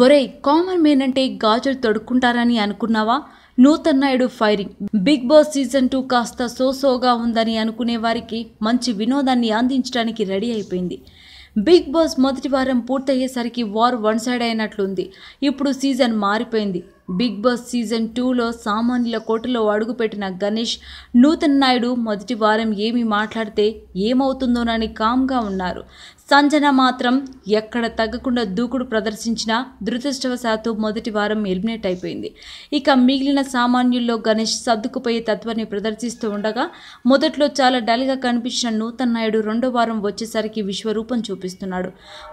ఒరేయ్ కామన్ మేన్ అంటే గాజులు తొడుక్కుంటారని అనుకున్నావా? Nutan Naidu firing. Bigg Boss season 2 కాస్త సోసోగా ఉందని అనుకునే వారికి మంచి వినోదాన్ని అందించడానికి రెడీ అయిపోయింది. బిగ్ బాస్ మొదటి వారం పూర్తయ్యేసరికి వార్ వన్ సైడ్ అయినట్లుంది. ఇప్పుడు సీజన్ మారిపోయింది. బిగ్ బాస్ సీజన్ 2లో సామాన్యుల కోటలో అడుగుపెట్టిన గణేష్, నూతన్ నాయుడు మొదటి వారం ఏమి మాట్లాడితే ఏమవుతుందోనని కామ్గా ఉన్నారు. సంజన మాత్రం ఎక్కడ తగ్గకుండా దూకుడు ప్రదర్శించినా దురదృష్టవశాత్తు మొదటి వారం ఎలిమినేట్ అయిపోయింది. ఇక మిగిలిన సామాన్యుల్లో గణేష్ సర్దుకుపోయే తత్వాన్ని ప్రదర్శిస్తూ ఉండగా మొదట్లో చాలా డల్గా కనిపించిన నూతన్ నాయుడు రెండో వారం వచ్చేసరికి విశ్వరూపం చూపిస్తున్నాడు.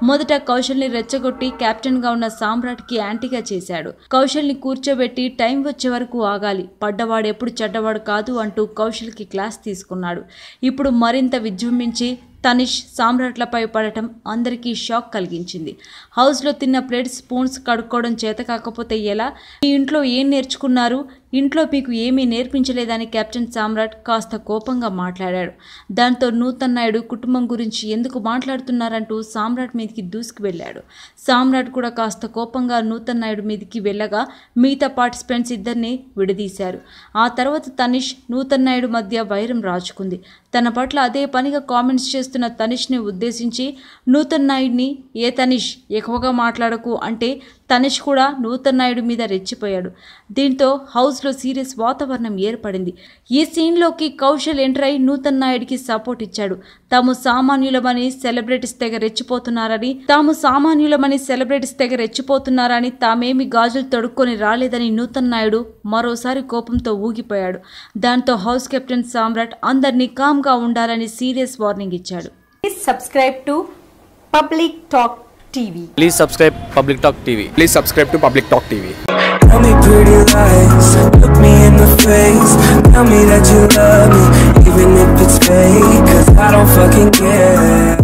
మొదట కౌశల్ని రెచ్చగొట్టి కెప్టెన్గా ఉన్న సామ్రాట్కి యాంటీగా చేశాడు. కౌశల్ని కూర్చోబెట్టి టైం వచ్చే వరకు ఆగాలి, పడ్డవాడు ఎప్పుడు చెడ్డవాడు కాదు అంటూ కౌశల్కి క్లాస్ తీసుకున్నాడు. ఇప్పుడు మరింత విజృంభించి తనిష్, సామ్రాట్లపై పడటం అందరికీ షాక్ కలిగించింది. హౌస్లో తిన్న ప్లేట్, స్పూన్స్ కడుక్కోవడం చేత కాకపోతే ఎలా? మీ ఇంట్లో ఏం నేర్చుకున్నారు? ఇంట్లో మీకు ఏమీ నేర్పించలేదని కెప్టెన్ సామ్రాట్ కాస్త కోపంగా మాట్లాడాడు. దాంతో నూతన్ నాయుడు కుటుంబం గురించి ఎందుకు మాట్లాడుతున్నారంటూ సామ్రాట్ మీదకి దూసుకు వెళ్ళాడు. సామ్రాట్ కూడా కాస్త కోపంగా నూతన్ నాయుడు మీదకి వెళ్ళగా మిగతా పార్టిసిపెంట్స్ ఇద్దరిని విడదీశారు. ఆ తర్వాత తనిష్, నూతన్ నాయుడు మధ్య వైరం రాజుకుంది. తన పట్ల అదే పనిగా కామెంట్స్ చేస్తున్న తనిష్ని ఉద్దేశించి నూతన్ నాయుడిని ఏ తనిష్ ఎక్కువగా మాట్లాడకు అంటే తనిష్ కూడా నూతన్ నాయుడు మీద రెచ్చిపోయాడు. దీంతో హౌస్లో సీరియస్ వాతావరణం ఏర్పడింది. ఈ సీన్లోకి కౌశల్ ఎంటర్ అయి నూతన్ నాయుడికి సపోర్ట్ ఇచ్చాడు. తాము సామాన్యులమని సెలబ్రిటీస్ తెగ రెచ్చిపోతున్నారని తామేమి గాజులు తొడుక్కొని రాలేదని నూతన్ నాయుడు మరోసారి కోపంతో ఊగిపోయాడు. దాంతో హౌస్ కెప్టెన్ సామ్రాట్ అందరినీ కామ్గా ఉండాలని సీరియస్ వార్నింగ్ ఇచ్చాడు. Please subscribe to Public Talk TV. Please subscribe Public Talk TV. Please subscribe to Public Talk TV. Tell me pretty lies, look me in the face. Tell me that you love me, even if it's fake, 'cause I don't fucking care.